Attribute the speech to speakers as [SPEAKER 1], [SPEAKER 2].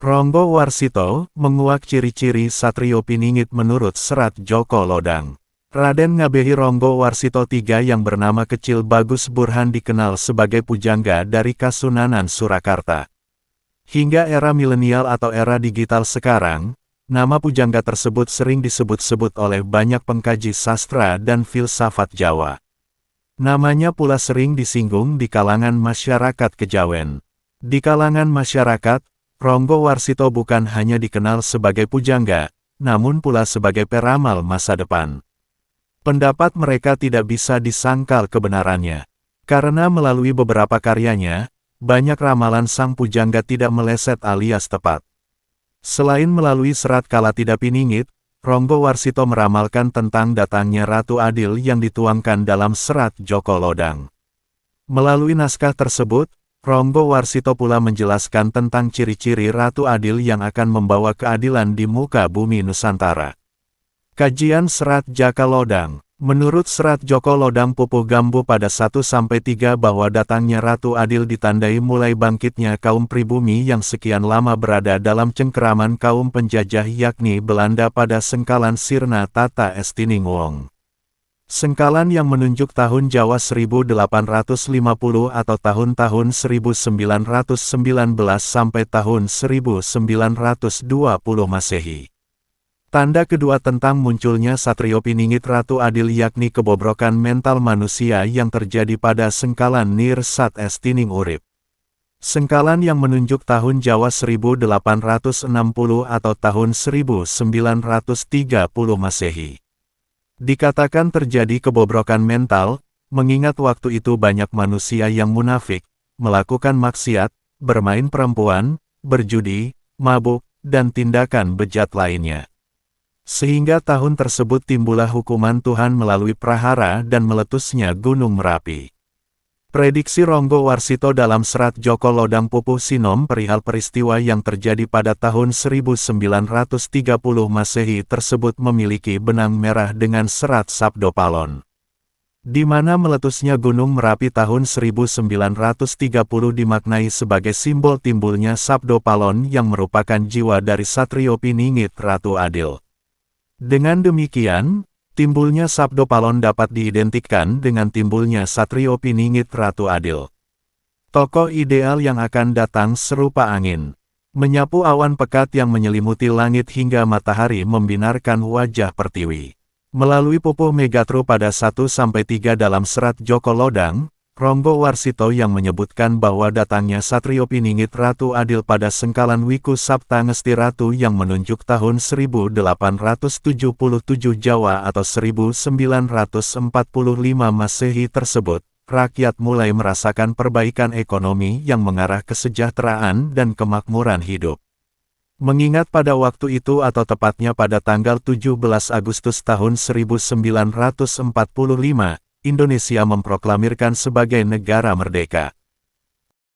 [SPEAKER 1] Ronggo Warsito menguak ciri-ciri Satrio Piningit menurut Serat Djoko Lodang. Raden Ngabehi Ronggo Warsito III yang bernama kecil Bagus Burhan dikenal sebagai pujangga dari Kasunanan Surakarta. Hingga era milenial atau era digital sekarang, nama pujangga tersebut sering disebut-sebut oleh banyak pengkaji sastra dan filsafat Jawa. Namanya pula sering disinggung di kalangan masyarakat Kejawen. Di kalangan masyarakat, Ronggo Warsito bukan hanya dikenal sebagai pujangga, namun pula sebagai peramal masa depan. Pendapat mereka tidak bisa disangkal kebenarannya, karena melalui beberapa karyanya, banyak ramalan sang pujangga tidak meleset alias tepat. Selain melalui serat Kalatida Piningit, Ronggo Warsito meramalkan tentang datangnya Ratu Adil yang dituangkan dalam Serat Djoko Lodang. Melalui naskah tersebut, Ronggo Warsito pula menjelaskan tentang ciri-ciri Ratu Adil yang akan membawa keadilan di muka bumi Nusantara. Kajian Serat Djoko Lodang. Menurut Serat Djoko Lodang Pupuh Gambu pada 1-3 bahwa datangnya Ratu Adil ditandai mulai bangkitnya kaum pribumi yang sekian lama berada dalam cengkeraman kaum penjajah yakni Belanda pada Sengkalan Sirna Tata Estining Wong. Sengkalan yang menunjuk tahun Jawa 1850 atau tahun-tahun 1919 sampai tahun 1920 Masehi. Tanda kedua tentang munculnya Satrio Piningit Ratu Adil yakni kebobrokan mental manusia yang terjadi pada Sengkalan Nir Sat Estining Urip. Sengkalan yang menunjuk tahun Jawa 1860 atau tahun 1930 Masehi. Dikatakan terjadi kebobrokan mental, mengingat waktu itu banyak manusia yang munafik, melakukan maksiat, bermain perempuan, berjudi, mabuk, dan tindakan bejat lainnya. Sehingga tahun tersebut timbullah hukuman Tuhan melalui prahara dan meletusnya Gunung Merapi. Prediksi Ronggo Warsito dalam Serat Djoko Lodang Pupuh Sinom perihal peristiwa yang terjadi pada tahun 1930 Masehi tersebut memiliki benang merah dengan Serat Sabdo Palon. Di mana meletusnya Gunung Merapi tahun 1930 dimaknai sebagai simbol timbulnya Sabdo Palon yang merupakan jiwa dari Satrio Piningit Ratu Adil. Dengan demikian, timbulnya Sabdo Palon dapat diidentikan dengan timbulnya Satrio Piningit Ratu Adil. Tokoh ideal yang akan datang serupa angin, menyapu awan pekat yang menyelimuti langit hingga matahari membinarkan wajah pertiwi. Melalui Pupuh Megatru pada 1-3 dalam Serat Djoko Lodang, Ronggo Warsito yang menyebutkan bahwa datangnya Satrio Piningit Ratu Adil pada Sengkalan Wiku Sapta Ngesti Ratu yang menunjuk tahun 1877 Jawa atau 1945 Masehi tersebut, rakyat mulai merasakan perbaikan ekonomi yang mengarah kesejahteraan dan kemakmuran hidup. Mengingat pada waktu itu atau tepatnya pada tanggal 17 Agustus tahun 1945, Indonesia memproklamirkan sebagai negara merdeka.